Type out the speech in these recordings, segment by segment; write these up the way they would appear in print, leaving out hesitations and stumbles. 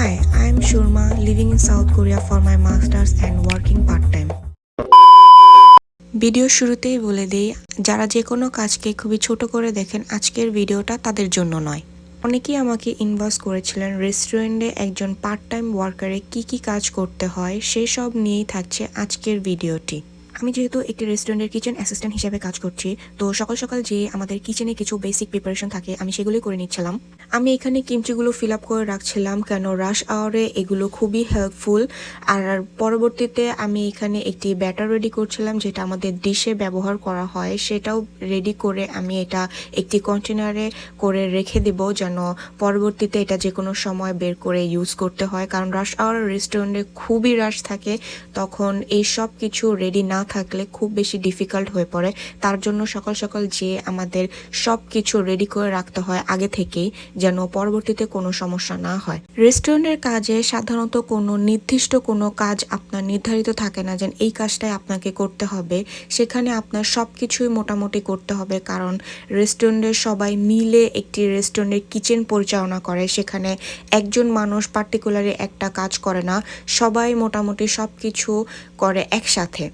Hi, I am Shurma, living in South Korea for my masters and working part-time. Video শুরুতেই বলে দেই, যারা যে কোনো কাজকে খুবই ছোট করে দেখেন আজকের ভিডিওটা তাদের জন্য নয়। অনেকেই আমাকে ইনবক্স করেছিলেন রেস্টুরেন্টে একজন পার্ট টাইম ওয়ার্কারে কি কাজ করতে হয় সেসব নিয়েই থাকছে আজকের ভিডিওটি। আমি যেহেতু একটি রেস্টুরেন্টের কিচেন অ্যাসিস্ট্যান্ট হিসেবে কাজ করছি, তো সকাল সকাল যে আমাদের কিচেনে কিছু বেসিক প্রিপারেশন থাকে আমি সেগুলোই করে নিচ্ছিলাম। আমি এখানে কিমচিগুলো ফিল আপ করে রাখছিলাম, কেন রাশ আওয়ারে এগুলো খুবই হেল্পফুল। আর পরবর্তীতে আমি এখানে একটি ব্যাটার রেডি করছিলাম, যেটা আমাদের ডিশে ব্যবহার করা হয়, সেটাও রেডি করে আমি এটা একটি কন্টেনারে করে রেখে দেব, যেন পরবর্তীতে এটা যে কোনো সময় বের করে ইউজ করতে হয়। কারণ রাশ আওয়ার রেস্টুরেন্টে খুবই রাশ থাকে, তখন এই সব কিছু রেডি না থাকলে খুব বেশি ডিফিকাল্ট হয়ে পড়ে। তার জন্য সকাল সকাল যে আমাদের সব কিছু রেডি করে রাখতে হয় আগে থেকেই, যেন পরবর্তীতে কোনো সমস্যা না হয়। রেস্টুরেন্টের কাজে সাধারণত কোনো নির্দিষ্ট কোনো কাজ আপনার নির্ধারিত থাকে না যে এই কাজটাই আপনাকে করতে হবে। সেখানে আপনার সব কিছুই মোটামুটি করতে হবে, কারণ রেস্টুরেন্টের সবাই মিলে একটি রেস্টুরেন্টের কিচেন পরিচালনা করে। সেখানে একজন মানুষ পার্টিকুলারলি একটা কাজ করে না, সবাই মোটামুটি সব কিছু করে একসাথে।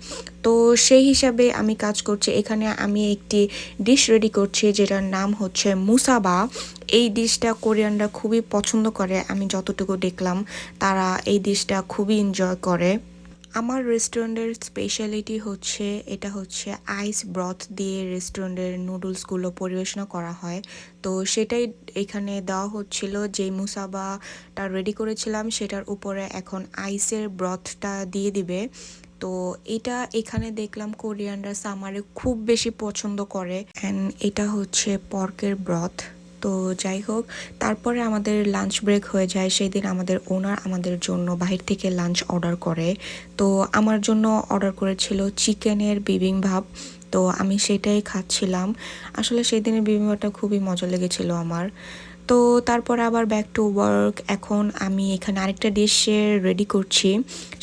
তো সেই হিসাবে আমি কাজ করছি। এখানে আমি একটি ডিশ রেডি করছি, যেটার নাম হচ্ছে মুসাবা। এই ডিশটা কোরিয়ানরা খুবই পছন্দ করে, আমি যতটুকু দেখলাম তারা এই ডিশটা খুবই এনজয় করে। আমার রেস্টুরেন্টের স্পেশালিটি হচ্ছে এটা হচ্ছে আইস ব্রথ দিয়ে রেস্টুরেন্টের নুডলসগুলো পরিবেশনা করা হয়। তো সেটাই এখানে দেওয়া হচ্ছিল। যেই মুসাবাটা রেডি করেছিলাম সেটার উপরে এখন আইসের ব্রথটা দিয়ে দিবে। তো এটা এখানে দেখলাম কোরিয়ানরা সামারে খুব বেশি পছন্দ করে। অ্যান্ড এটা হচ্ছে পর্কের ব্রথ। তো যাই হোক, তারপরে আমাদের লাঞ্চ ব্রেক হয়ে যায়। সেই দিন আমাদের ওনার আমাদের জন্য বাহির থেকে লাঞ্চ অর্ডার করে। তো আমার জন্য অর্ডার করেছিল চিকেনের বিবিংবাপ। তো আমি সেটাই খাচ্ছিলাম। আসলে সেই দিনের বিবিংবাপটা খুবই মজা লেগেছিল আমার। তো তারপর আবার ব্যাক টু ওয়ার্ক। এখন আমি এখানে আরেকটা ডিশে রেডি করছি।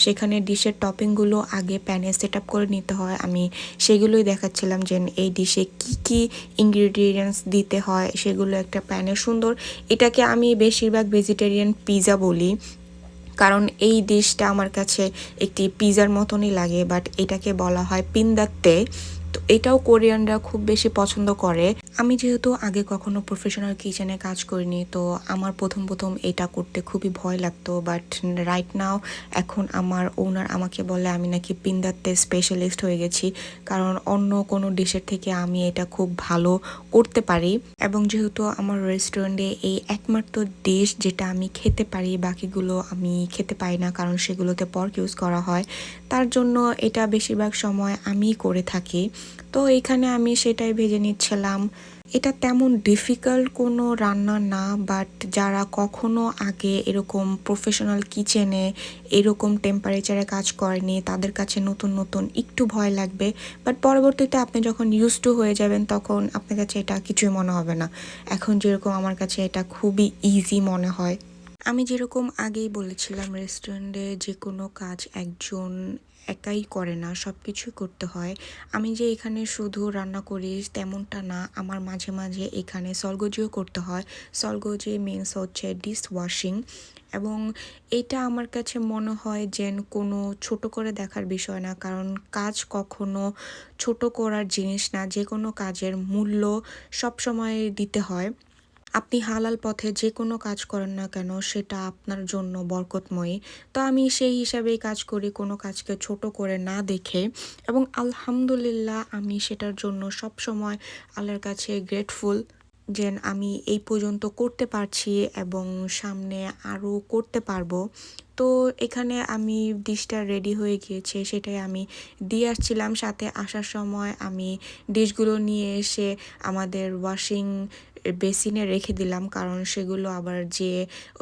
সেখানে ডিশের টপিংগুলো আগে প্যানে সেট আপ করে নিতে হয়। আমি সেগুলোই দেখাচ্ছিলাম যে এই ডিশে কি ইনগ্রিডিয়েন্টস দিতে হয় সেগুলো একটা প্যানে সুন্দর। এটাকে আমি বেশিরভাগ ভেজিটেরিয়ান পিৎজা বলি, কারণ এই ডিশটা আমার কাছে একটি পিৎজার মতনই লাগে, বাট এটাকে বলা হয় পিন্দাত্তে। তো এটাও কোরিয়ানরা খুব বেশি পছন্দ করে। আমি যেহেতু আগে কখনো প্রফেশনাল কিচেনে কাজ করিনি, তো আমার প্রথম এটা করতে খুবই ভয় লাগতো। বাট রাইট নাও এখন আমার ওনার আমাকে বলে আমি নাকি পিন্দাত্তে স্পেশালিস্ট হয়ে গেছি, কারণ অন্য কোনো ডিশের থেকে আমি এটা খুব ভালো করতে পারি। এবং যেহেতু আমার রেস্টুরেন্টে এই একমাত্র ডিশ যেটা আমি খেতে পারি, বাকিগুলো আমি খেতে পারি না, কারণ সেগুলোতে পর্ক ইউজ করা হয়। তার জন্য এটা বেশিরভাগ সময় আমি করে থাকি। তো এখানে আমি সেটাই ভেজে নিচ্ছিলাম। এটা তেমন ডিফিকাল্ট কোনো রান্না না, বাট যারা কখনো আগে এরকম প্রফেশনাল কিচেনে এরকম টেম্পারেচারে কাজ করেনি তাদের কাছে নতুন নতুন একটু ভয় লাগবে। বাট পরবর্তীতে আপনি যখন ইউজ টু হয়ে যাবেন তখন আপনার কাছে এটা কিছুই মনে হবে না। এখন যেরকম আমার কাছে এটা খুবই ইজি মনে হয়। আমি যেরকম আগেই বলেছিলাম, রেস্টুরেন্টে যে কোনো কাজ একজন একাই করে না, সব কিছুই করতে হয়। আমি যে এখানে শুধু রান্না করি তেমনটা না, আমার মাঝে মাঝে এখানে সলগোজিও করতে হয়। সলগোজি মিনস হচ্ছে ডিশ ওয়াশিং। এবং এটা আমার কাছে মনে হয় যেন কোনো ছোট করে দেখার বিষয় না, কারণ কাজ কখনো ছোট করার জিনিস না। যে কোনো কাজের মূল্য সবসময় দিতে হয়। আপনি হালাল পথে যে কোনো কাজ করেন না কেন সেটা আপনার জন্য বরকতময়ী। তো আমি সেই হিসাবেই কাজ করি, কোনো কাজকে ছোট করে না দেখে। এবং আলহামদুলিল্লাহ আমি সেটার জন্য সব সময় আল্লাহর কাছে গ্রেটফুল যে আমি এই পর্যন্ত করতে পারছি এবং সামনে আরও করতে পারবো। তো এখানে আমি ডিশটা রেডি হয়ে গিয়েছে, সেটাই আমি দিয়ে আসছিলাম। সাথে আসার সময় আমি ডিশগুলো নিয়ে এসে আমাদের ওয়াশিং বেসিনে রেখে দিলাম, কারণ সেগুলো আবার যে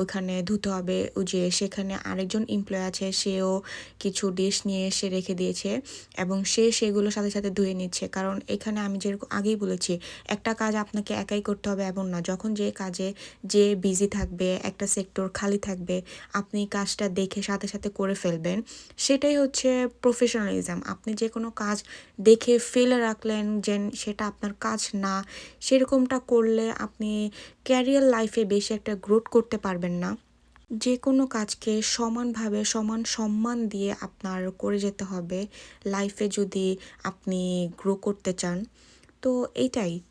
ওখানে ধুতে হবে। ও যে সেখানে আরেকজন এমপ্লয় আছে, সেও কিছু ডিশ নিয়ে এসে রেখে দিয়েছে এবং সেগুলো সাথে সাথে ধুয়ে নিচ্ছে। কারণ এখানে আমি যেরকম আগেই বলেছি, একটা কাজ আপনাকে একাই করতে হবে এমন না। যখন যে কাজে যে বিজি থাকবে, একটা সেক্টর খালি থাকবে, আপনি কাজটা দেখে সাথে সাথে করে ফেলবেন। সেটাই হচ্ছে প্রফেশনালিজম। আপনি যে কোনো কাজ দেখে ফেলে রাখলেন যে সেটা আপনার কাজ না, সেরকমটা করলে আপনি ক্যারিয়ার লাইফে বেশি একটা গ্রোথ করতে পারবেন না। যে কোনো কাজকে সমানভাবে সমান সম্মান দিয়ে আপনার করে যেতে হবে লাইফে যদি আপনি গ্রো করতে চান। তো এইটাই।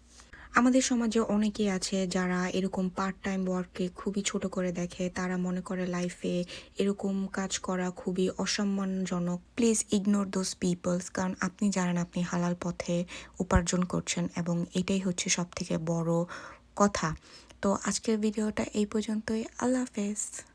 আমাদের সমাজে অনেকেই আছে যারা এরকম পার্ট টাইম ওয়ার্ককে খুবই ছোট করে দেখে। তারা মনে করে লাইফে এরকম কাজ করা খুবই অসম্মানজনক। প্লিজ ইগনোর দোজ পিপলস, কারণ আপনি জানেন আপনি হালাল পথে উপার্জন করছেন এবং এটাই হচ্ছে সবথেকে বড় কথা। তো আজকের ভিডিওটা এই পর্যন্তই। আল্লাহ হাফেজ।